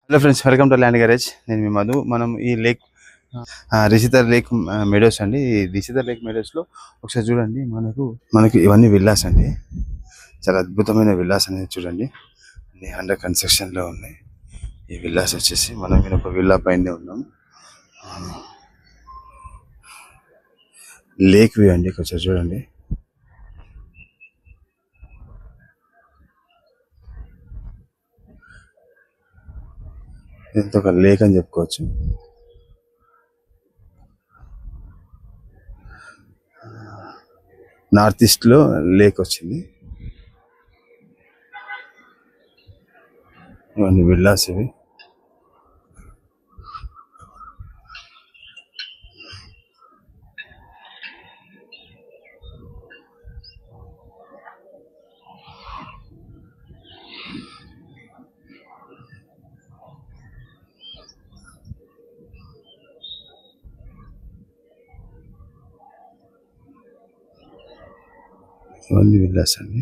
Hello friends, welcome to land garage. నేను మీ మధు. మనం ఈ లేక్ రిషిధర్ లేక్ మెడోస్ అండి. ఈ రిషిధర్ లేక్ మెడోస్లో ఒకసారి చూడండి. మనకి ఇవన్నీ విల్లాస్ అండి. చాలా అద్భుతమైన విల్లాస్ అనేది చూడండి. అన్ని అండర్ కన్స్ట్రక్షన్లో ఉన్నాయి. ఈ విల్లాస్ వచ్చేసి మనం ఒక విల్లా పైనే ఉన్నాం. లేక్ వ్యూ అండి. కొంచెం చూడండి. ఇదంతా ఒక లేక్ అని చెప్పుకోవచ్చు. నార్త్ ఈస్ట్ లో లేక్ వచ్చింది. ఇవన్నీ విల్లాస్ ఇవి. ఇవన్నీ విల్లాస్ అండి.